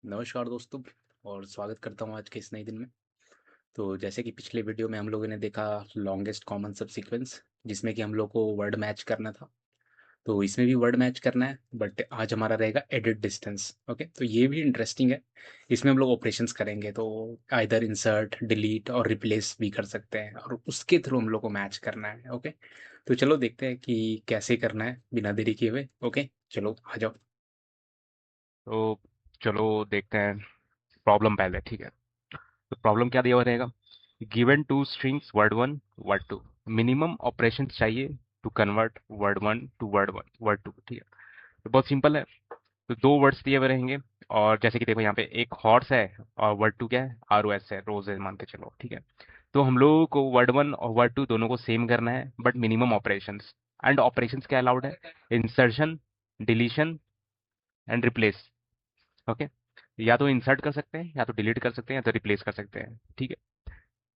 नमस्कार दोस्तों। और स्वागत करता हूँ आज के इस नए दिन में। तो जैसे कि पिछले वीडियो में हम लोगों ने देखा लॉन्गेस्ट कॉमन सब सीक्वेंस, जिसमें कि हम लोग को वर्ड मैच करना था। तो इसमें भी वर्ड मैच करना है, बट आज हमारा रहेगा एडिट डिस्टेंस। ओके, तो ये भी इंटरेस्टिंग है। इसमें हम लोग ऑपरेशंस करेंगे, तो आइदर इंसर्ट, डिलीट और रिप्लेस भी कर सकते हैं, और उसके थ्रू हम लोग को मैच करना है। ओके, तो चलो देखते हैं कि कैसे करना है बिना देरी किए हुए। ओके, चलो आ जाओ। तो चलो देखते हैं प्रॉब्लम पहले। ठीक है, तो प्रॉब्लम क्या दिया हुआ रहेगा? Given two strings word one word two, minimum operation चाहिए to convert word one word two. ठीक है, तो बहुत सिंपल है। तो दो वर्ड्स दिए हुए रहेंगे, और जैसे कि देखो यहाँ पे एक हॉर्स है और वर्ड टू क्या है? ROS है, रोज है मान के चलो। ठीक है, तो हम लोगों को वर्ड वन और वर्ड टू दोनों को सेम करना है, but minimum operations. And operations क्या अलाउड है? Insertion, deletion and replace. Okay, या तो इंसर्ट कर सकते हैं, या तो डिलीट कर सकते हैं, या तो रिप्लेस कर सकते हैं। ठीक है,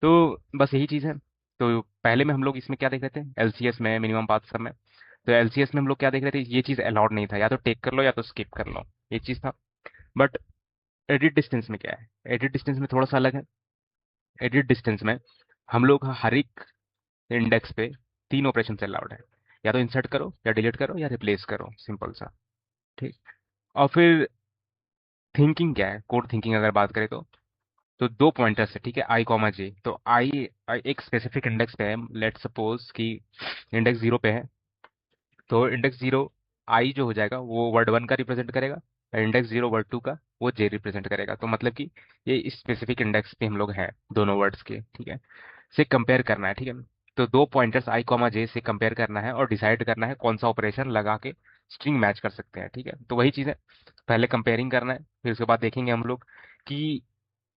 तो बस यही चीज़ है। तो पहले में हम लोग इसमें क्या देख रहे थे? LCS में, मिनिमम पाथ सब में। तो LCS में हम लोग क्या देख रहे थे? ये चीज़ अलाउड नहीं था, या तो टेक कर लो या तो स्किप कर लो, ये चीज़ था। बट एडिट डिस्टेंस में क्या है? एडिट डिस्टेंस में थोड़ा सा अलग है। एडिट डिस्टेंस में हम लोग हर एक इंडेक्स पे तीन ऑपरेशन अलाउड है। या तो इंसर्ट करो, या डिलीट करो, या रिप्लेस करो, सिंपल सा। ठीक, और फिर थिंकिंग क्या है? कोड थिंकिंग अगर बात करें तो दो पॉइंटर्स है। ठीक है, I, J। तो आई एक स्पेसिफिक इंडेक्स पे है, लेट सपोज कि इंडेक्स 0 पे है। तो इंडेक्स 0 आई जो हो जाएगा वो वर्ड वन का रिप्रेजेंट करेगा, और इंडेक्स 0 वर्ड टू का वो जे रिप्रेजेंट करेगा। तो मतलब कि ये स्पेसिफिक इंडेक्स पे हम लोग हैं दोनों वर्ड्स के। ठीक है, से कंपेयर करना है। ठीक है, तो दो पॉइंटर्स I, J से कंपेयर करना है और डिसाइड करना है कौन सा ऑपरेशन लगा के स्ट्रिंग मैच कर सकते हैं। ठीक है, तो वही चीज़ है। पहले कंपेयरिंग करना है, फिर उसके बाद देखेंगे हम लोग कि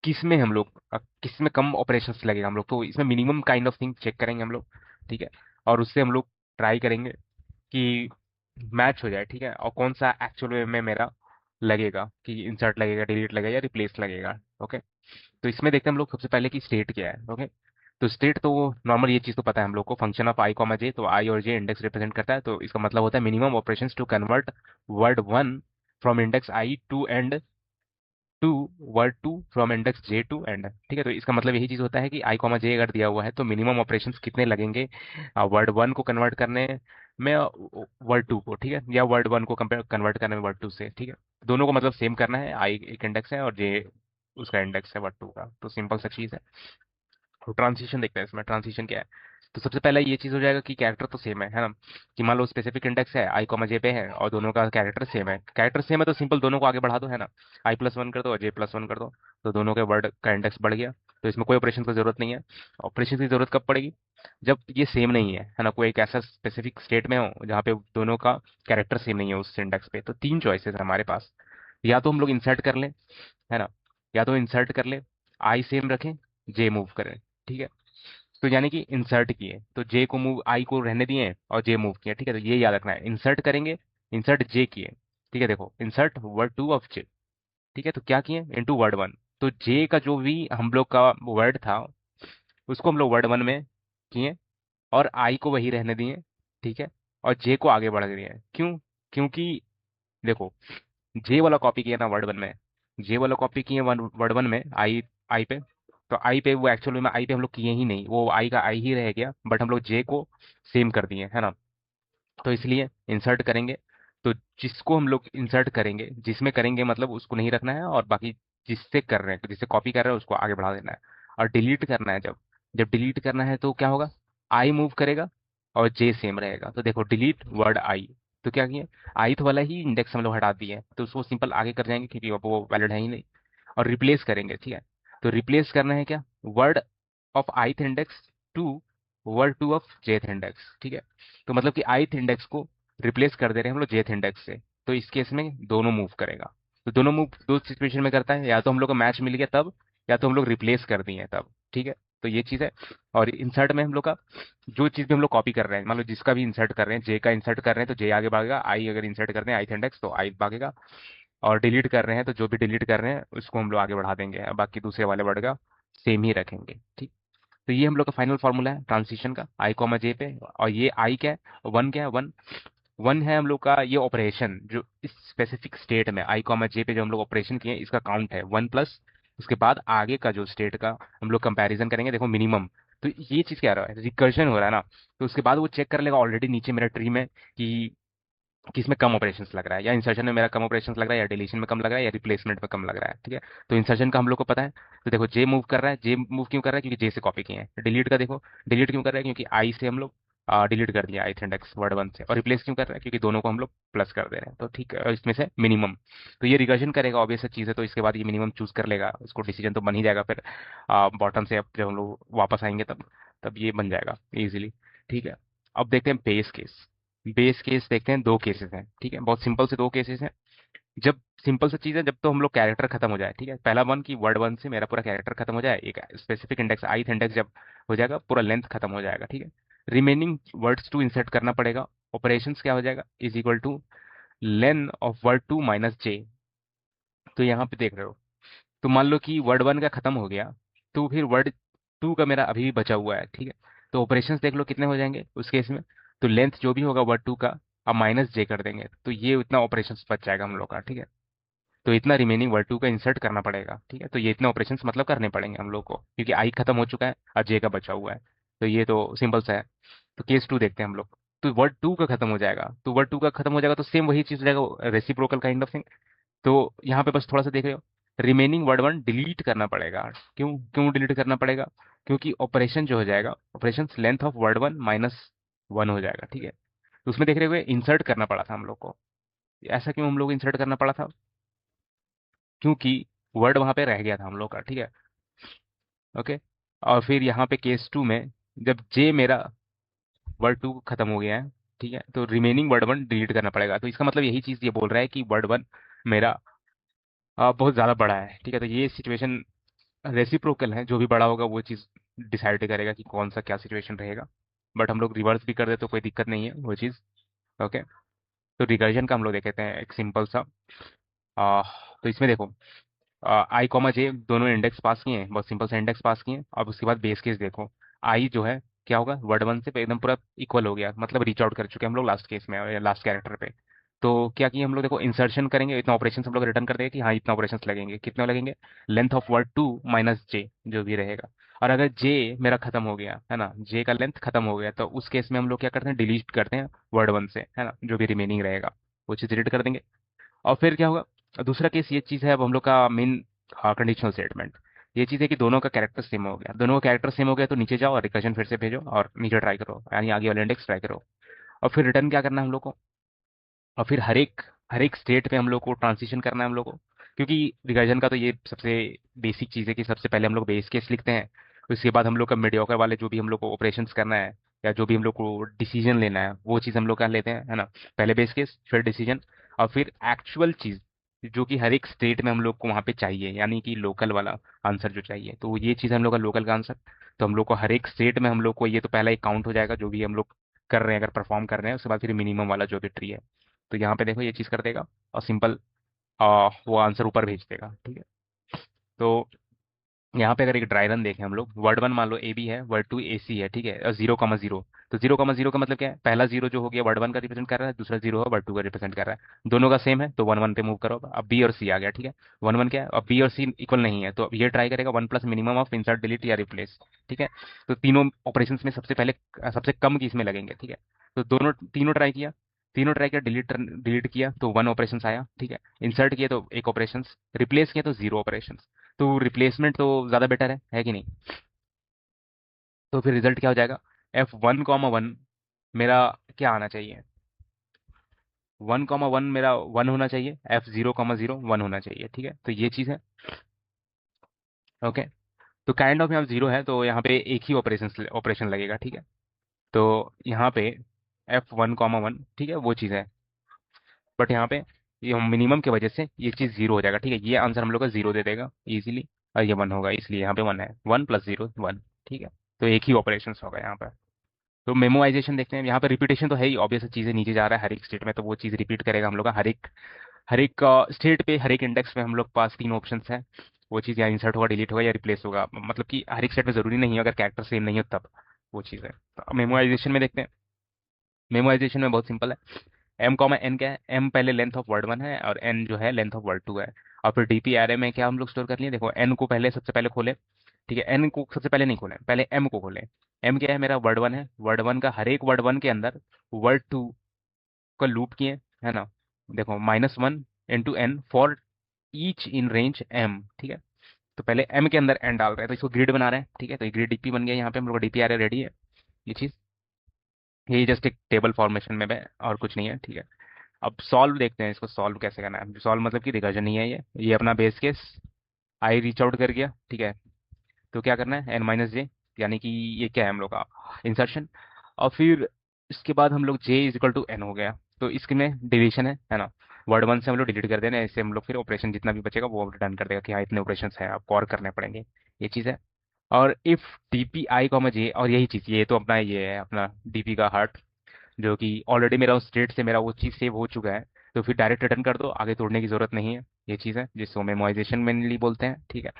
किसमें हम लोग किसमें कम ऑपरेशंस लगेगा। हम लोग तो इसमें minimum kind of thing check करेंगे हम लोग। ठीक है, और उससे हम लोग ट्राई करेंगे कि मैच हो जाए। ठीक है, और कौन सा एक्चुअल में मेरा लगेगा, कि इंसर्ट लगेगा, डिलीट लगेगा, या रिप्लेस लगेगा। ओके, तो इसमें देखते हैं हम लोग सबसे पहले कि स्टेट क्या है। ओके, तो स्टेट तो नॉर्मल ये चीज़ तो पता है हम लोग को, फंक्शन ऑफ I, J। तो आई और जे इंडेक्स रिप्रेजेंट करता है, तो इसका मतलब होता है minimum operations to convert word one from index i to end to word two from index j to end. ठीक है, तो इसका मतलब यही चीज होता है कि I, J अगर दिया हुआ है तो मिनिमम ऑपरेशंस कितने लगेंगे वर्ड वन को कन्वर्ट करने में वर्ड टू को। ठीक है, या वर्ड वन को कन्वर्ट करने में वर्ड टू से। ठीक है, दोनों को मतलब सेम करना है। आई एक इंडेक्स है और जे उसका इंडेक्स है वर्ड टू का, तो सिंपल सा चीज है। तो ट्रांजिशन देखते हैं इसमें, ट्रांजिशन क्या है। तो सबसे पहले ये चीज हो जाएगा कि कैरेक्टर तो सेम है ना। कि मान लो स्पेसिफिक इंडेक्स है I, J पे है, और दोनों का कैरेक्टर सेम है। कैरेक्टर सेम है तो सिंपल दोनों को आगे बढ़ा दो, है ना। I+1 कर दो और J+1 कर दो, तो दोनों के वर्ड का इंडेक्स बढ़ गया। तो इसमें कोई ऑपरेशन की जरूरत नहीं है। ऑपरेशन की जरूरत कब पड़ेगी? जब ये सेम नहीं है ना, कोई एक ऐसा स्पेसिफिक स्टेट में हो जहाँ पे दोनों का कैरेक्टर सेम नहीं है उस इंडेक्स पे। तो तीन चॉइसेस है हमारे पास। या तो हम लोग इंसर्ट कर लें, है ना, या तो इंसर्ट कर ले, आई सेम रखें, जे मूव करें। ठीक है, तो यानी कि इंसर्ट किए तो जे को मूव, आई को रहने दिए और जे मूव किया। ठीक है, तो ये याद रखना है, इंसर्ट करेंगे, इंसर्ट जे किए। ठीक है, देखो इंसर्ट वर्ड टू ऑफ जे। ठीक है, तो क्या किए? Into word one. तो जे का जो भी हम लोग का वर्ड था उसको हम लोग वर्ड वन में किए, और आई को वही रहने दिए। ठीक है, और जे को आगे बढ़ दिए। क्यों? क्योंकि देखो, जे वाला कॉपी किया ना वर्ड वन में, जे वाला कॉपी किए वर्ड वन में आई, आई पे। तो आई पे वो एक्चुअली में आई पे हम लोग किए ही नहीं, वो आई का आई ही रह गया, बट हम लोग जे को सेम कर दिए, है ना। तो इसलिए इंसर्ट करेंगे, तो जिसको हम लोग इंसर्ट करेंगे, जिसमें करेंगे मतलब उसको नहीं रखना है, और बाकी जिससे कर रहे हैं, जिससे कॉपी कर रहे हैं उसको आगे बढ़ा देना है। और डिलीट करना है, जब जब डिलीट करना है तो क्या होगा? आई मूव करेगा और जे सेम रहेगा। तो देखो डिलीट वर्ड आई, तो क्या किया? ith वाला ही इंडेक्स हम लोग हटा दिए, तो उसको सिंपल आगे कर जाएंगे क्योंकि अब वो वैलिड है ही नहीं। और रिप्लेस करेंगे। ठीक है, तो रिप्लेस करना है क्या? Word of ith index to word two of jth index. ठीक है, तो मतलब कि ith इंडेक्स को रिप्लेस कर दे रहे हैं हम लोग jth इंडेक्स से। तो इस केस में दोनों मूव करेगा। तो दोनों मूव दो सिचुएशन में करता है, या तो हम लोग को मैच मिल गया तब, या तो हम लोग रिप्लेस कर दिए तब। ठीक है, तो ये चीज़ है। और इंसर्ट में हम लोग का जो चीज़ भी हम लोग कॉपी कर रहे हैं, मान लो जिसका भी इंसर्ट कर रहे हैं, जे का इंसर्ट कर रहे हैं तो जे आगे भागेगा, आई अगर इंसर्ट कर रहे हैं ith इंडेक्स तो आई भागेगा, और डिलीट कर रहे हैं तो जो भी डिलीट कर रहे हैं उसको हम लोग आगे बढ़ा देंगे, बाकी दूसरे वाले वर्ड का सेम ही रखेंगे। ठीक, तो ये हम लोग का फाइनल फॉर्मूला है ट्रांजिशन का I, J पे। और ये आई क्या है? वन क्या है? वन वन है हम लोग का ये ऑपरेशन जो इस स्पेसिफिक स्टेट में आई कॉमा जे पे जो हम लोग ऑपरेशन किए हैं, इसका काउंट है वन प्लस उसके बाद आगे का जो स्टेट का हम लोग कंपैरिजन करेंगे, देखो मिनिमम। तो ये चीज क्या रहा है, रिकर्जन हो रहा है ना। तो उसके बाद वो चेक कर लेगा ऑलरेडी नीचे मेरा ट्री में कि किसमें कम ऑपरेशंस लग रहा है, या इंसर्शन में मेरा कम ऑपरेशंस लग रहा है, या डिलीशन में कम लग रहा है, या रिप्लेसमेंट में कम लग रहा है, ठीक है। तो इंसर्शन का हम लोग को पता है। तो देखो जे मूव कर रहा है, जे मूव क्यों कर रहा है, क्योंकि जे से कॉपी किए हैं। डिलीट का देखो, डिलीट क्यों कर रहा है, क्योंकि आई से हम लोग डिलीट कर दिया आई इंडेक्स वर्ड वन से। और रिप्लेस क्यों कर रहा है, क्योंकि दोनों को हम लोग प्लस कर दे रहे हैं। तो ठीक है, इसमें से मिनिमम। तो ये रिकर्जन करेगा, ऑब्वियस चीज़ है। तो इसके बाद ये मिनिमम चूज कर लेगा, उसको डिसीजन तो बन ही जाएगा फिर बॉटम से। अब जब हम लोग वापस आएंगे तब तब ये बन जाएगा इजीली, ठीक है। अब देखते हैं बेस केस। बेस केस देखते हैं, दो केसेस हैं, ठीक है, बहुत सिंपल से दो केसेस हैं। जब सिंपल सी चीज है, जब तो हम लोग कैरेक्टर खत्म हो जाए, ठीक है। पहला वन की वर्ड वन से मेरा पूरा कैरेक्टर खत्म हो जाए, एक स्पेसिफिक इंडेक्स आईथ इंडेक्स जब हो जाएगा, पूरा लेंथ खत्म हो जाएगा, ठीक है। रिमेनिंग वर्ड्स टू इंसर्ट करना पड़ेगा। ऑपरेशंस क्या हो जाएगा, is equal to len of word two minus j. तो यहाँ पे देख रहे हो, तो मान लो कि वर्ड वन का खत्म हो गया, तो फिर वर्ड टू का मेरा अभी भी बचा हुआ है, ठीक है। तो ऑपरेशंस देख लो कितने हो जाएंगे उस केस में। तो लेंथ जो भी होगा वर्ड टू का, अब माइनस जे कर देंगे, तो ये इतना ऑपरेशंस बच जाएगा हम लोग का, ठीक है। तो इतना रिमेनिंग वर्ड टू का इंसर्ट करना पड़ेगा, ठीक है। तो ये इतने ऑपरेशंस मतलब करने पड़ेंगे हम लोग को, क्योंकि आई खत्म हो चुका है और जे का बचा हुआ है। तो ये तो सिंपल सा है। तो केस टू देखते हैं हम लोग। तो वर्ड टू का खत्म हो जाएगा, तो वर्ड टू का खत्म हो जाएगा तो सेम वही चीज हो जाएगा, रेसिप्रोकल काइंड ऑफ थिंग। तो यहाँ पे बस थोड़ा सा देख रहे हो, रिमेनिंग वर्ड वन डिलीट करना पड़ेगा। क्यों क्यों डिलीट करना पड़ेगा, क्योंकि ऑपरेशन जो हो जाएगा, operation length of word one minus one हो जाएगा, ठीक है। तो उसमें देख रहे हुए इंसर्ट करना पड़ा था हम लोग को। ऐसा क्यों हम लोग इंसर्ट करना पड़ा था, क्योंकि वर्ड वहां पे रह गया था हम लोग का, ठीक है। ओके। और फिर यहाँ पे केस टू में जब जे मेरा वर्ड टू खत्म हो गया है, ठीक है, तो रिमेनिंग वर्ड वन डिलीट करना पड़ेगा। तो इसका मतलब यही चीज ये बोल रहा है कि वर्ड वन मेरा बहुत ज्यादा बड़ा है, ठीक है। तो ये सिचुएशन रेसिप्रोकल है, जो भी बड़ा होगा वो चीज़ डिसाइड करेगा कि कौन सा क्या सिचुएशन रहेगा। बट हम लोग रिवर्स भी कर दे तो कोई दिक्कत नहीं है वो चीज़। ओके। तो रिकर्जन का हम लोग देखते हैं एक सिंपल सा। आ, तो इसमें देखो, आई कॉमा जे दोनों इंडेक्स पास किए हैं, बहुत सिंपल सा इंडेक्स पास किए हैं। अब उसके बाद बेस केस देखो, आई जो है क्या होगा, वर्ड वन से एकदम पूरा इक्वल हो गया, मतलब रीच आउट कर चुके हैं हम लोग लास्ट केस में या लास्ट कैरेक्टर पे। तो क्या किए हम लोग, देखो इंसर्शन करेंगे, इतना ऑपरेशन हम लोग रिटर्न कर देंगे कि हाँ इतना ऑपरेशन लगेंगे, कितने लगेंगे, length of word two minus j जो भी रहेगा। और अगर जे मेरा खत्म हो गया है ना, जे का लेंथ खत्म हो गया, तो उस केस में हम लोग क्या करते हैं, डिलीट करते हैं वर्ड वन से, है ना, जो भी रिमेनिंग रहेगा वो चीज़ डिलीट कर देंगे। और फिर क्या होगा, दूसरा केस ये चीज़ है, अब हम लोग का मेन कंडीशनल स्टेटमेंट। ये चीज़ है कि दोनों का कैरेक्टर सेम हो गया, दोनों का कैरेक्टर सेम हो गया, तो नीचे जाओ और रिकर्जन फिर से भेजो और नीचे ट्राई करो, यानी आगे वाले इंडेक्स ट्राई करो। और फिर रिटर्न क्या करना है हम लोग को, और फिर हर एक स्टेट पे हम लोग को ट्रांजिशन करना है हम लोग को। क्योंकि रिकर्जन का तो ये सबसे बेसिक चीज़ है कि सबसे पहले हम लोग बेस केस लिखते हैं, उसके बाद हम लोग का मीडियोकर वाले जो भी हम लोग को ऑपरेशंस करना है, या जो भी हम लोग को डिसीजन लेना है, वो चीज़ हम लोग कर लेते हैं, है ना। पहले बेस केस, फिर डिसीजन, और फिर एक्चुअल चीज़ जो कि हर एक स्टेट में हम लोग को वहाँ पे चाहिए, यानी कि लोकल वाला आंसर जो चाहिए। तो ये चीज़ है हम लोग का लोकल का आंसर। तो हम लोग को हर एक स्टेट में हम लोग को ये तो पहला एक काउंट हो जाएगा जो भी हम लोग कर रहे हैं, अगर परफॉर्म कर रहे हैं, उसके बाद फिर मिनिमम वाला जो भी ट्री है। तो यहाँ पे देखो ये चीज़ कर देगा, और सिंपल वो आंसर ऊपर भेज देगा, ठीक है। तो यहाँ पे अगर एक ड्राई रन देखें हम लोग, वर्ड वन मान लो ए बी है, वर्ड टू ए सी है, ठीक है, और जीरो कमा जीरो। तो जीरो कमा जीरो का मतलब क्या है, पहला जीरो जो हो गया वर्ड वन का रिप्रेजेंट कर रहा है, दूसरा जीरो है वर्ड टू का रिप्रेजेंट कर रहा है, दोनों का सेम है, तो वन वन पे मूव करो। अब बी और सी आ गया, ठीक है। वन वन क्या है, अब बी और सी इक्वल नहीं है, तो अब ये ट्राई करेगा one plus minimum of insert delete या रिप्लेस, ठीक है। तो तीनों ऑपरेशन में सबसे पहले सबसे कम की इसमें लगेंगे, ठीक है। तो दोनों तीनों ट्राई किया, तीनों ट्राई किया, डिलीट डिलीट किया तो वन ऑपरेशन आया, ठीक है। इंसर्ट किया तो एक ऑपरेशन, रिप्लेस किया तो जीरो ऑपरेशन। तो रिप्लेसमेंट तो ज़्यादा बेटर है कि नहीं। तो फिर रिजल्ट क्या हो जाएगा, एफ वन कॉमा वन मेरा क्या आना चाहिए, वन कॉमा वन मेरा वन होना चाहिए, F zero comma zero one होना चाहिए, ठीक है। तो ये चीज़ है। ओके। तो काइंड ऑफ यहाँ जीरो है, तो यहाँ पे एक ही ऑपरेशन ऑपरेशन लगेगा, ठीक है। तो यहाँ पे एफ वन कॉमा वन, ठीक है, वो चीज़ है। बट यहाँ पे ये मिनिमम की वजह से ये चीज़ जीरो हो जाएगा, ठीक है। ये आंसर हम लोग का जीरो दे देगा इजीली, और ये वन होगा, इसलिए यहाँ पे वन है, वन प्लस जीरो वन, ठीक है। तो एक ही ऑपरेशन होगा यहाँ पर। तो मेमोराइजेशन देखते हैं, यहाँ पे रिपीटेशन तो है ही, ऑब्वियस चीज़ें नीचे जा रहा है हर एक स्टेट में, तो वो चीज़ रिपीट करेगा हम लोग का हर एक स्टेट पे, हर एक इंडेक्स पे हम लोग पास तीन ऑप्शन है। वो चीज़ या इंसर्ट होगा, डिलीट होगा, या रिप्लेस होगा, मतलब कि हर एक स्टेट में जरूरी नहीं है, अगर कैरेक्टर सेम नहीं हो तब वो चीज़ है। तो मेमोराइजेशन में देखते हैं। मेमोराइजेशन में बहुत सिंपल है, एम कॉमा एन क्या है, एम पहले लेंथ ऑफ वर्ड वन है और एन जो है लेंथ ऑफ वर्ड टू है। और फिर डीपी एरे में क्या हम लोग स्टोर कर लिए, देखो एन को पहले सबसे पहले खोले, ठीक है, एन को सबसे पहले नहीं खोले, पहले एम को खोले। एम क्या है, मेरा वर्ड वन है, वर्ड वन का हर एक वर्ड वन के अंदर वर्ड टू का लूप किए, है ना। देखो -1 into n for each in range m, ठीक है। तो पहले एम के अंदर एन डाल रहे हैं, तो इसको ग्रिड बना रहे हैं, ठीक है। तो ये ग्रिड डीपी बन गया, यहाँ पे हम लोग डीपी आ रहा है, रेडी है ये चीज। ये जस्ट एक टेबल फॉर्मेशन में है और कुछ नहीं है, ठीक है। अब सॉल्व देखते हैं, इसको सॉल्व कैसे करना है। सॉल्व मतलब कि रिकर्जन ही है ये अपना base case. I reach out कर गया, ठीक है। तो क्या करना है, एन माइनस जे, यानी कि ये क्या है हम लोग का इंसर्शन। और फिर इसके बाद हम लोग जे इज इक्वल टू एन हो गया, तो इसमें डिलीशन है ना। वर्ड वन से हम लोग डिलीट कर देना, इससे हम लोग फिर ऑपरेशन जितना भी बचेगा वो रिटर्न कर देगा कि हाँ इतने ऑपरेशन हैं, आपको और करने पड़ेंगे, ये चीज़ है। और इफ डीपी आई कॉमा जे, और यही चीज़, ये तो अपना ये है अपना डीपी का हार्ट, जो कि ऑलरेडी मेरा उस स्टेट से मेरा वो चीज़ सेव हो चुका है। तो फिर डायरेक्ट रिटर्न कर दो, आगे तोड़ने की जरूरत नहीं है, ये चीज़ है जिसको मेमोराइजेशन मेनली बोलते हैं, ठीक है।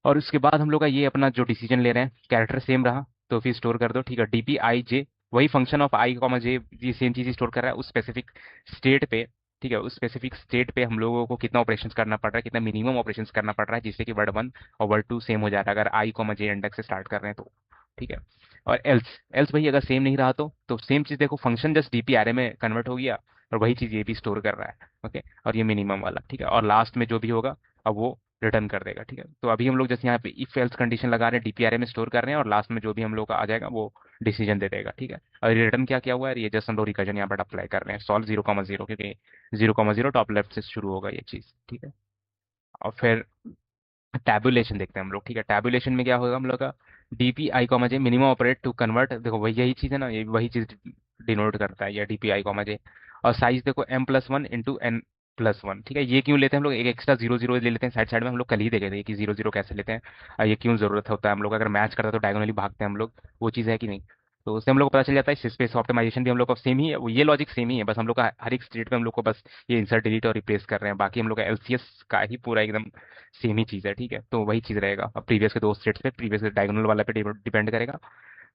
और उसके बाद हम लोग का ये अपना जो डिसीजन ले रहे हैं, कैरेक्टर सेम रहा तो फिर स्टोर कर दो, ठीक है। डीपी आई जे, वही फंक्शन ऑफ आई कॉमा जे, ये सेम चीज़ स्टोर कर रहा है उस स्पेसिफिक स्टेट पे, ठीक है। उस स्पेसिफिक स्टेट पे हम लोगों को कितना ऑपरेशन करना पड़ रहा है, कितना मिनिमम ऑपरेशन करना पड़ रहा है, जिससे कि वर्ड वन और वर्ड टू सेम हो जा रहा है, अगर आई कॉमा जे इंडेक्स से स्टार्ट कर रहे हैं तो, ठीक है। और एल्स, एल्स भाई अगर सेम नहीं रहा तो सेम चीज़ देखो, फंक्शन जस्ट डीपी आरए में कन्वर्ट हो गया और वही चीज़ ये भी स्टोर कर रहा है, ओके। और ये मिनिमम वाला, ठीक है। और लास्ट में जो भी होगा अब वो रिटर्न कर देगा, ठीक है। तो अभी हम लोग जैसे यहाँ पे इफ एल्स कंडीशन लगा रहे हैं, डीपीआरए में स्टोर कर रहे हैं, और लास्ट में जो भी हम लोग का आ जाएगा वो डिसीजन दे देगा, ठीक है। और रिटर्न क्या क्या हुआ है, ये जस्ट हम लोग रिकर्जन यहाँ पर अप्लाई कर रहे हैं, सॉल्व 0,0, क्योंकि 0,0 टॉप लेफ्ट से शुरू होगा ये चीज़, ठीक है। और फिर टैबुलेशन देखते हैं हम लोग, ठीक है। टैबुलेशन में क्या होगा हम लोग का, DP i comma j minimum operate to convert, देखो वही यही चीज़ है ना, ये वही चीज़ डिनोट करता है ये डीपी आई कॉमा जे। और साइज देखो m+1 इंटू n+1, ठीक है। ये क्यों लेते हैं हम लोग, एक एक्स्ट्रा जीरो जीरो ले लेते हैं साइड साइड में, हम लोग कल ही देखे थे कि जीरो जीरो कैसे लेते हैं, और ये क्यों जरूरत होता है हम लोग, अगर मैच करता है तो डायगोनली भागते हैं हम लोग, वो चीज़ है कि नहीं। तो उससे हम लोग को पता चल जाता है स्पेस ऑप्टिमाइजेशन भी हम लोग का सेम ही है, ये लॉजिक सेम ही है, बस हम लोग का हर एक स्टेट में हम लोग को बस ये इंसर्ट डिलीट और रिप्लेस कर रहे हैं, बाकी हम लोग का एलसीएस का ही पूरा एकदम सेम ही चीज़ है, ठीक है। तो वही चीज़ रहेगा, अब प्रीवियस के दो स्टेट्स पे, प्रीवियस के डायगोनल वाला पे डिपेंड करेगा,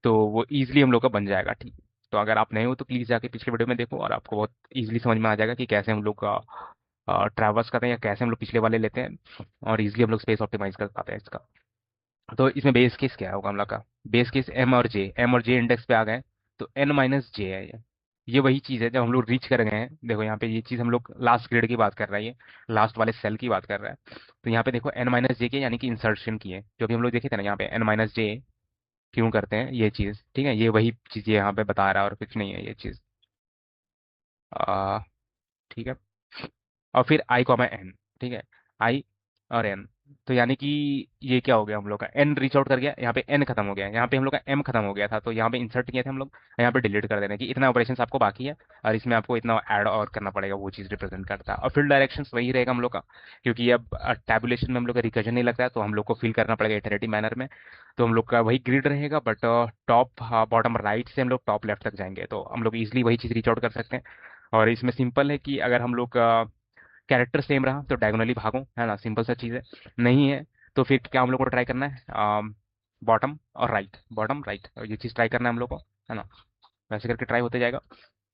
तो वो ईजिली हम लोग का बन जाएगा, ठीक है। तो अगर आप नए हो तो प्लीज़ जाके पिछले वीडियो में देखो, और आपको बहुत ईजिली समझ में आ जाएगा कि कैसे हम लोग का ट्रैवर्स करते हैं, या कैसे हम लोग पिछले वाले लेते हैं और ईजिली हम लोग स्पेस ऑप्टिमाइज कर पाते हैं इसका। तो इसमें बेस केस क्या होगा हम लोग का, बेस केस एम और जे इंडेक्स पे आ गए, तो n-j है ये वही चीज़ है जब हम लोग रीच कर गए हैं। देखो यहाँ पे ये चीज़ हम लोग लास्ट ग्रेड की बात कर रहा है, ये लास्ट वाले सेल की बात कर रहा है। तो यहाँ पे देखो n-j के, यानी कि इंसर्शन की है, जो भी हम लोग देखे थे ना, यहाँ पे n-j क्यों करते हैं ये चीज़, ठीक है। ये वही चीज़ ये यहाँ पे बता रहा है और कुछ नहीं है ये चीज़, ठीक है। और फिर आई कॉमा एन, ठीक है, आई और एन। तो यानी कि ये क्या हो गया, हम लोग का एन रीच आउट कर गया, यहाँ पे एन खत्म हो गया, यहाँ पे हम लोग का एम खत्म हो गया था, तो यहाँ पे इंसर्ट किए थे हम लोग, यहाँ पे डिलीट कर देना कि इतना ऑपरेशन आपको बाकी है, और इसमें आपको इतना ऐड और करना पड़ेगा, वो चीज़ रिप्रेजेंट करता है। और फिल डायरेक्शन वही रहेगा हम लोग का, क्योंकि अब टैबुलेशन में हम लोग का रिकर्जन नहीं लगता है, तो हम लोग को फिल करना पड़ेगा इटरेटिव मैनर में। तो हम लोग का वही ग्रिड रहेगा, बट टॉप बॉटम राइट से हम लोग टॉप लेफ्ट तक जाएंगे, तो हम लोग इजिली वही चीज़ रीच आउट कर सकते हैं। और इसमें सिंपल है कि अगर हम लोग कैरेक्टर सेम रहा तो डायगोनली भागो, है ना, सिंपल सा चीज़ है। नहीं है तो फिर क्या हम लोग को ट्राई करना है, बॉटम और राइट, बॉटम राइट, ये चीज़ ट्राई करना है हम लोग को, है ना। वैसे करके ट्राई होते जाएगा,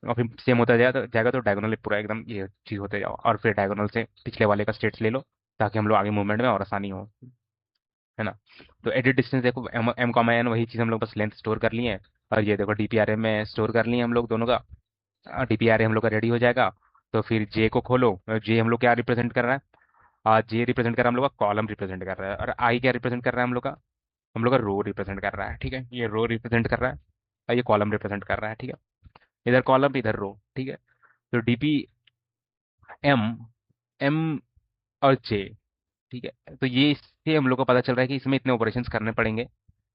और फिर सेम होता जाएगा तो डायगोनली पूरा एकदम ये चीज़ होते जाओ, और फिर डायगोनल से पिछले वाले का स्टेट्स ले लो, ताकि हम लोग आगे मूवमेंट में और आसानी हो, है ना। तो एडिट डिस्टेंस देखो, एम कॉमा एन वही चीज़ हम लोग बस लेंथ स्टोर कर लिए हैं, और ये देखो डीपीआरए में स्टोर कर लिए हम लोग दोनों का, डीपीआरए हम लोग का रेडी हो जाएगा। तो फिर जे को खोलो, जे हम लोग क्या रिप्रेजेंट कर रहा है, जे रिप्रेजेंट कर रहा है हम लोग का कॉलम रिप्रेजेंट कर रहा है, और आई क्या रिप्रेजेंट कर रहा है हम लोग का रो रिप्रेजेंट कर रहा है, ठीक है। ये रो रिप्रेजेंट कर रहा है और ये कॉलम रिप्रेजेंट कर रहा है, ठीक है। इधर कॉलम इधर रो, ठीक है। तो डीपी एम, एम और जे, ठीक है। तो ये इससे हम लोग को पता चल रहा है कि इसमें इतने ऑपरेशंस करने पड़ेंगे,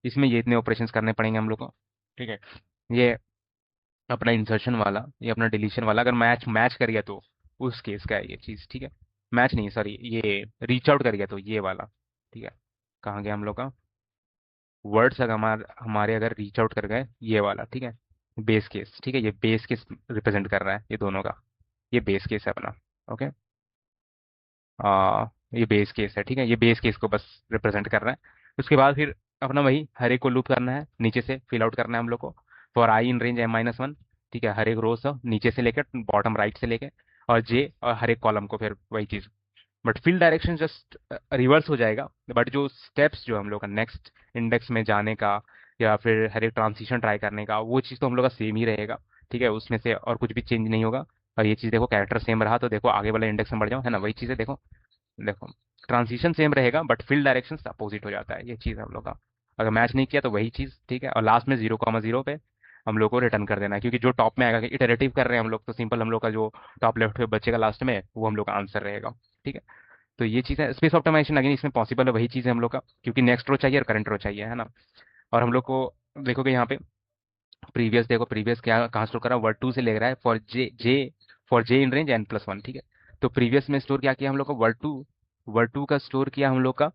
इसमें ये इतने ऑपरेशंस करने पड़ेंगे हम लोग को, ठीक है। ये अपना इंसर्शन वाला, ये अपना डिलीशन वाला अगर मैच मैच कर गया तो उस केस का है ये चीज़, ठीक है। मैच नहीं, सॉरी, ये रीच आउट कर गया तो ये वाला, ठीक है। कहाँ गया हम लोग का, वर्ड्स अगर हमारे अगर रीच आउट कर गए, ये वाला, ठीक है। बेस केस, ठीक है, ये बेस केस रिप्रेजेंट कर रहा है ये दोनों का, ये बेस केस है अपना, ओके। ये बेस केस है, ठीक है, ये बेस केस को बस रिप्रेजेंट कर रहा है। उसके बाद फिर अपना वही हर एक को लूप करना है, नीचे से फिल आउट करना है हम लोग को, for I in range m-1, ठीक है, हर एक रो से नीचे से लेकर बॉटम राइट से लेकर, और जे और हर एक कॉलम को फिर वही चीज। But field direction just reverse हो जाएगा, बट जो स्टेप्स जो हम लोग का नेक्स्ट इंडेक्स में जाने का या फिर हर एक ट्रांजिशन ट्राई करने का, वो चीज़ तो हम लोग का सेम ही रहेगा। ठीक है, उसमें से और कुछ भी चेंज नहीं होगा। और ये चीज़ देखो, कैरेक्टर सेम रहा तो देखो आगे वाले इंडेक्स में बढ़ जाओ, है ना, वही चीज़ है। देखो देखो, ट्रांजिशन सेम रहेगा बट फील्ड डायरेक्शन अपोजिट हो जाता है, ये चीज़ हम लोग का। अगर मैच नहीं किया तो वही चीज़, ठीक है। और लास्ट में 0,0 पे हम लोग को रिटर्न कर देना है, क्योंकि जो टॉप में आएगा, इटरेटिव कर रहे हैं हम लोग, तो सिंपल हम लोग का जो टॉप लेफ्ट पे बचेगा लास्ट में, वो हम लोग का आंसर रहेगा। ठीक है, तो ये चीज़ है स्पेस ऑप्टिमाइजेशन। अगेन इसमें पॉसिबल है, वही चीज़ है हम लोग का, क्योंकि नेक्स्ट रो चाहिए और करंट रो चाहिए, है ना। और हम लोग को देखोगे यहाँ पे प्रीवियस, देखो प्रीवियस क्या कहाँ स्टोर करा, वर्ड टू से ले रहा है, for J in range n+1। ठीक है, तो प्रीवियस में स्टोर क्या किया हम लोग का, वर्ड टू का स्टोर किया हम लोग का,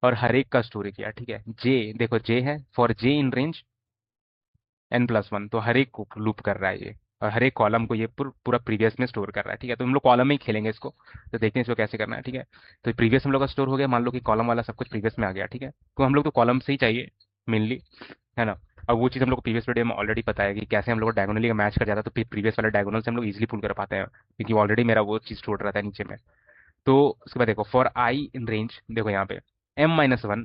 और हर एक का स्टोर किया। ठीक है, जे देखो, जे है for J in range n+1, तो हर एक को लूप कर रहा है ये, और हर एक कॉलम को ये पूरा प्रीवियस में स्टोर कर रहा है। ठीक है, तो हम लोग कॉलम में ही खेलेंगे इसको, तो देखते हैं इसको कैसे करना है। ठीक है, तो प्रीवियस हम लोग का स्टोर हो गया, मान लो कि कॉलम वाला सब कुछ प्रीवियस में आ गया। ठीक है, तो हम लोग तो कॉलम से ही चाहिए मेनली, है ना। अब वो चीज़ हम लोग को प्रीवियस वीडियो में ऑलरेडी पता है कि कैसे हम लोग डायगोनली का मैच कर जाता है, तो फिर प्रीवियस वाले डायगोनल से हम लोग इजीली पुल कर पाते हैं, क्योंकि ऑलरेडी मेरा वो चीज़ स्टोर रहता है नीचे में। तो उसके बाद देखो, फॉर आई इन रेंज, देखो यहाँ पे m-1,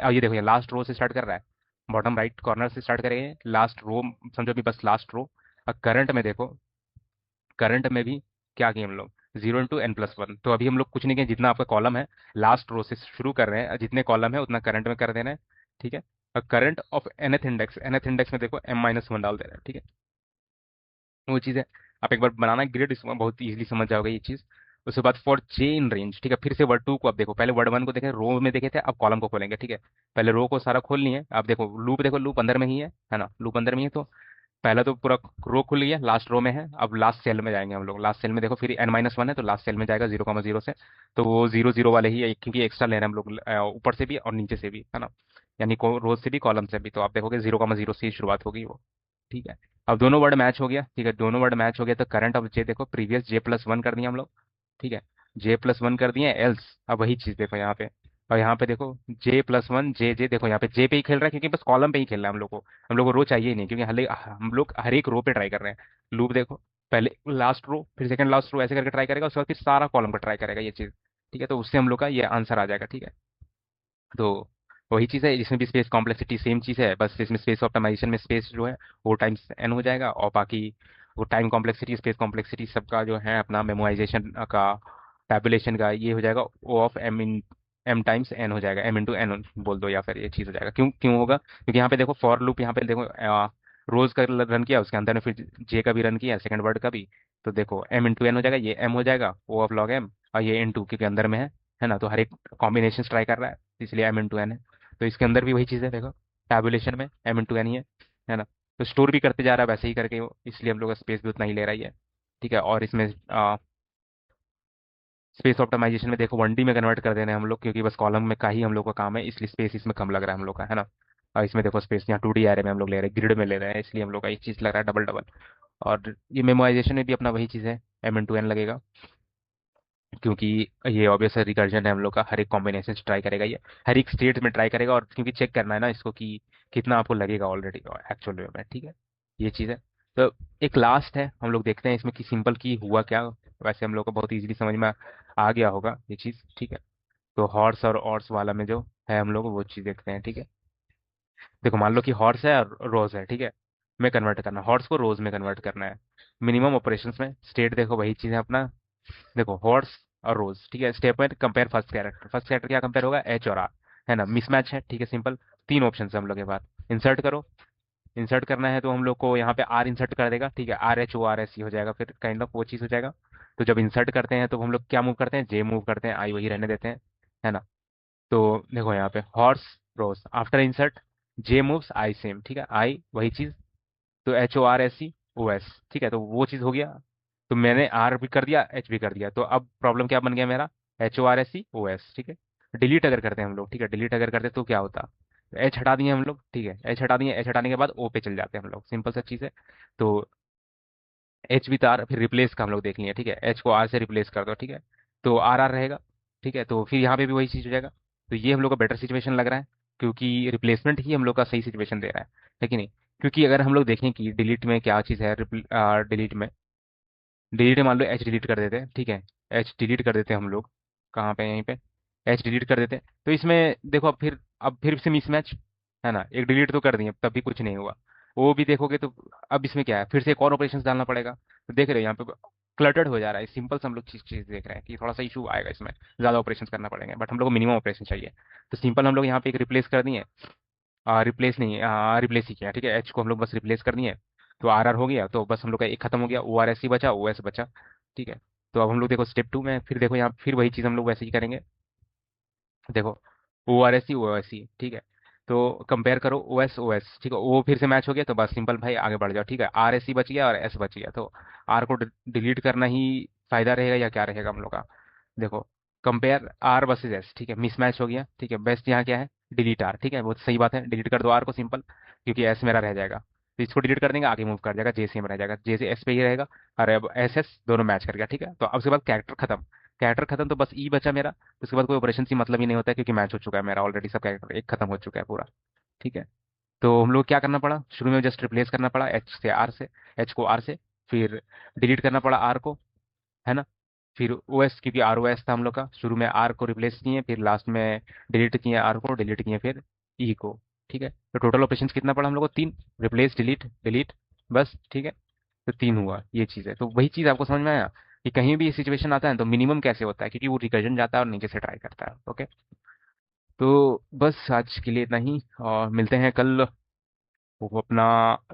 और ये देखो ये लास्ट रो से स्टार्ट कर रहा है, बॉटम राइट कॉर्नर से स्टार्ट करेंगे लास्ट रो, समझो भी बस लास्ट रो। और करंट में देखो, करंट में भी क्या किए हम लोग, 0 × n+1, तो अभी हम लोग कुछ नहीं किए, जितना आपका कॉलम है लास्ट रो से शुरू कर रहे हैं, जितने कॉलम है उतना करंट में कर देना है। ठीक है, और करंट ऑफ nth इंडेक्स में देखो m-1 डाल दे रहे हैं। ठीक है, वो चीज़ है। आप एक बार बनाना ग्रिड, इसमें बहुत इजीली समझ जाओगे ये चीज़। उसके बाद फॉर जे इन रेंज, ठीक है, फिर से वर्ड टू को आप देखो, पहले वर्ड वन को देखे, रो में देखे थे, अब कॉलम को खोलेंगे। ठीक है, पहले रो को सारा खोल लिए, आप देखो लूप, देखो लूप अंदर में ही है ना, लूप अंदर में ही है, तो पहला तो पूरा रो खुल गया, लास्ट रो में है। अब लास्ट सेल में जाएंगे हम लोग, लास्ट सेल में देखो फिर n-1 है, तो लास्ट सेल में जाएगा 0,0 से, तो वो 0 0 वाले ही है, क्योंकि एक्स्ट्रा ले रहे हैं हम लोग ऊपर से भी और नीचे से भी, है ना, यानी रोज से भी कॉलम से भी, तो आप देखोगे 0,0 से ही शुरुआत होगी वो। ठीक है, अब दोनों वर्ड मैच हो गया। ठीक है, दोनों वर्ड मैच हो गया, तो करंट अब जे देखो, प्रीवियस j+1 कर दिया हम लोग। ठीक है, j+1 कर दिए, एल्स अब वही चीज देखो यहाँ पे, और यहाँ पे देखो j+1 जे देखो यहाँ पे जे पे ही खेल रहा है, क्योंकि बस कॉलम पे ही खेल रहा है हम लोग को, हम लोग को रो चाहिए ही नहीं, क्योंकि हम लोग हर एक रो पे ट्राई कर रहे हैं। लूप देखो, पहले लास्ट रो, फिर सेकंड लास्ट रो, ऐसे करके ट्राई करेगा, उसके बाद फिर सारा कॉलम का ट्राई करेगा ये चीज। ठीक है, तो उससे हम लोग का ये आंसर आ जाएगा। ठीक है, तो वही चीज़ है, इसमें भी स्पेस कॉम्प्लेक्सिटी सेम चीज़ है, बस इसमें स्पेस ऑप्टिमाइजेशन में स्पेस जो है वो टाइम्स n हो जाएगा, और बाकी वो टाइम कॉम्प्लेक्सिटी स्पेस कॉम्प्लेक्सिटी सबका जो है अपना मेमोराइजेशन का, टैबुलेशन का, ये हो जाएगा O of m times n हो जाएगा, m × n बोल दो, या फिर ये चीज़ हो जाएगा। क्यों क्यों होगा, क्योंकि यहाँ पे देखो फॉर लूप, यहाँ पे देखो रोज का रन किया, उसके अंदर में फिर जे का भी रन किया, सेकंड वर्ड का भी, तो देखो m × n हो जाएगा, ये m हो जाएगा O ऑफ log m, और ये n2 क्योंकि अंदर में है ना, तो हर एक कॉम्बिनेशन ट्राई कर रहा है, इसलिए m × n है। तो इसके अंदर भी वही चीज़ है, देखो टैबुलेशन में m × n ही है ना, तो स्टोर भी करते जा रहा है वैसे ही करके वो, इसलिए हम लोग का स्पेस भी उतना ही ले रहा ही है। ठीक है, और इसमें स्पेस ऑप्टिमाइजेशन में देखो 1D में कन्वर्ट कर देना है हम लोग, क्योंकि बस कॉलम में का ही हम लोग का काम है, इसलिए स्पेस इसमें कम लग रहा है हम लोग का, है ना। और इसमें देखो स्पेस यहाँ 2D एरे में हम लोग ले रहे हैं, ग्रिड में ले रहे हैं, इसलिए हम लोग का एक चीज़ लग रहा है डबल डबल। और ये मेमोराइजेशन में भी अपना वही चीज़ है, m × n लगेगा, क्योंकि ये ऑब्वियस रिकर्जन है हम लोग का, हर एक कॉम्बिनेशन ट्राई करेगा ये, हर एक स्टेट में ट्राई करेगा, और क्योंकि चेक करना है ना इसको कि कितना आपको लगेगा ऑलरेडी एक्चुअल में। ठीक है, ये चीज़ है। तो एक लास्ट है, हम लोग देखते हैं इसमें कि सिंपल की हुआ क्या। वैसे हम लोग को बहुत इजीली समझ में आ गया होगा ये चीज़। ठीक है, तो हॉर्स और ऑर्स वाला में जो है हम लोग वो चीज़ देखते हैं। ठीक है, देखो मान लो कि हॉर्स है और रोज है। ठीक है, में कन्वर्ट करना है, हॉर्स को रोज में कन्वर्ट करना है। मिनिमम ऑपरेशंस में स्टेट देखो वही चीज़ है अपना, देखो हॉर्स और रोज। ठीक है, स्टेप में कंपेयर फर्स्ट कैरेक्टर क्या कंपेयर होगा, एच और आर, है ना, मिसमैच है। ठीक है, सिंपल तीन ऑप्शन है हम लोग के पास, इंसर्ट करो, इंसर्ट करना है तो हम लोग को यहाँ पे आर इंसर्ट कर देगा। ठीक है, RHORS हो जाएगा, फिर काइंड ऑफ वो चीज़ हो जाएगा। तो जब इंसर्ट करते हैं तो हम लोग क्या मूव करते हैं, जे मूव करते हैं, आई वही रहने देते हैं, है ना। तो देखो यहाँ पे हॉर्स रोज, आफ्टर इंसर्ट जे मूव्स आई सेम। ठीक है, आई वही चीज़, तो HORSEOS। ठीक है, तो वो चीज़ हो गया, तो मैंने आर भी कर दिया, एच भी कर दिया, तो अब प्रॉब्लम क्या बन गया मेरा, HORSEOS। ठीक है, डिलीट अगर करते हैं हम लोग, ठीक है, डिलीट अगर करते तो क्या होता, एच हटा दिए हम लोग। ठीक है, एच हटा दिए, एच हटाने के बाद ओ पे चल जाते हैं हम लोग, सिंपल सा चीज़ है। तो एच भी तार, फिर रिप्लेस का हम लोग देख लिए। ठीक है, एच को आर से रिप्लेस कर दो। ठीक है, तो RR रहेगा। ठीक है, तो फिर यहाँ पे भी वही चीज़ हो जाएगा। तो ये हम लोग का बेटर सिचुएशन लग रहा है, क्योंकि रिप्लेसमेंट ही हम लोग का सही सिचुएशन दे रहा है कि नहीं। क्योंकि अगर हम लोग देखें कि डिलीट में क्या चीज़ है, डिलीट में मान लो एच डिलीट कर देते हैं, ठीक है, एच डिलीट कर देते हैं हम लोग, कहाँ पे, यहीं पे एच डिलीट कर देते हैं, तो इसमें देखो अब फिर से मिसमैच है ना, एक डिलीट तो कर दिए तब भी कुछ नहीं हुआ, वो भी देखोगे तो अब इसमें क्या है, फिर से एक और ऑपरेशन डालना पड़ेगा, तो देख रहे हो यहाँ पे क्लटर्ड हो जा रहा है, सिंपल से हम लोग चीज चीज देख रहे हैं कि थोड़ा सा इशू आएगा इसमें, ज्यादा ऑपरेशन करना पड़ेंगे, बट हम लोग को मिनिमम ऑपरेशन चाहिए, तो सिंपल हम लोग यहाँ पे एक रिप्लेस कर दिए, रिप्लेस नहीं, रिप्लेस ही किया, ठीक है, एच को हम लोग बस रिप्लेस कर दिए, तो आर आर हो गया, तो बस हम लोग का एक खत्म हो गया, ओ आर एस ही बचा, ओ एस बचा, ठीक है। तो अब हम लोग देखो स्टेप 2 में, फिर देखो यहाँ फिर वही चीज़ हम लोग वैसे ही करेंगे, देखो ओ आर एस ही ओ एस ही, ठीक है, तो कंपेयर करो ओ एस, ठीक है, वो फिर से मैच हो गया, तो बस सिंपल भाई आगे बढ़ जाओ, ठीक है, आर एस ही बच गया और एस बच गया, तो आर को डिलीट करना ही फायदा रहेगा या क्या रहेगा हम लोग का, देखो कंपेयर आर वर्सेज एस, ठीक है, मिसमैच हो गया, ठीक है, बेस्ट यहाँ क्या है, डिलीट आर, ठीक है, वो तो सही बात है, डिलीट कर दो आर को सिंपल, क्योंकि एस मेरा रह जाएगा, तो इसको डिलीट कर देंगे, आगे मूव कर जाएगा, जे सेम रह जाएगा, जे से एस पे ही रहेगा, और अब एस एस दोनों मैच कर गया, ठीक है, तो अब उसके बाद कैरेक्टर खत्म, कैरेक्टर खत्म तो बस ई बचा मेरा, उसके बाद कोई ऑपरेशन से मतलब ही नहीं होता है, क्योंकि मैच हो चुका है मेरा ऑलरेडी, सब कैरेक्टर एक खत्म हो चुका है पूरा, ठीक है। तो हम लोग क्या करना पड़ा, शुरू में जस्ट रिप्लेस करना पड़ा एच से आर से, एच को आर से, फिर डिलीट करना पड़ा आर को, है ना, फिर ओ एस, क्योंकि आर ओ एस था हम लोग का, शुरू में आर को रिप्लेस किए, फिर लास्ट में डिलीट किए आर को, डिलीट किए फिर ई को, ठीक है, तो टोटल ऑपरेशन कितना पड़ा हम लोग को, 3, रिप्लेस डिलीट डिलीट, बस, ठीक है, तो 3 हुआ, ये चीज़ है, तो वही चीज़ आपको समझ में आया कि कहीं भी सिचुएशन आता है तो मिनिमम कैसे होता है, क्योंकि वो रिकर्जन जाता है और नीचे से ट्राई करता है, ओके। तो बस आज के लिए इतना ही, और मिलते हैं कल वो अपना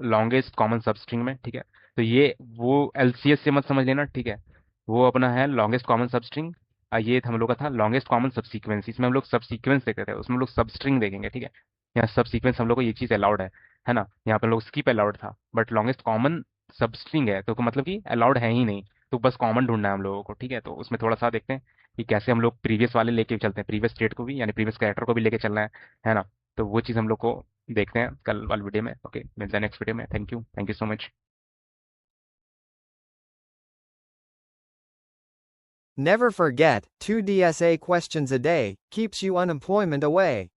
लॉन्गेस्ट कॉमन सबस्ट्रिंग में, ठीक है, तो ये वो एलसीएस से मत समझ लेना, ठीक है, वो अपना है लॉन्गेस्ट कॉमन सबस्ट्रिंग, ये हम लोग का था लॉन्गेस्ट कॉमन सब सीक्वेंस, इसमें हम लोग सब सीक्वेंस देखते थे, उसमें हम लोग सब स्ट्रिंग देखेंगे, ठीक है, यहाँ सब सीक्वेंस हम लोग को ये चीज़ अलाउड है ना, यहाँ पे हम लोग स्किप अलाउड था, but longest common sub string है, तो मतलब कि अलाउड है ही नहीं, तो बस कॉमन ढूंढना है हम लोगों को, ठीक है, तो उसमें थोड़ा सा देखते हैं कि कैसे हम लोग प्रीवियस वाले लेके चलते हैं, प्रीवियस स्टेट को भी, यानी प्रीवियस कैरेक्टर को भी लेके चलना है ना, तो वो चीज़ हम लोग को देखते हैं कल वाले वीडियो में, ओके, मिलते हैं नेक्स्ट वीडियो में, thank you so much. Never forget, 2 DSA questions a day keeps you unemployment away.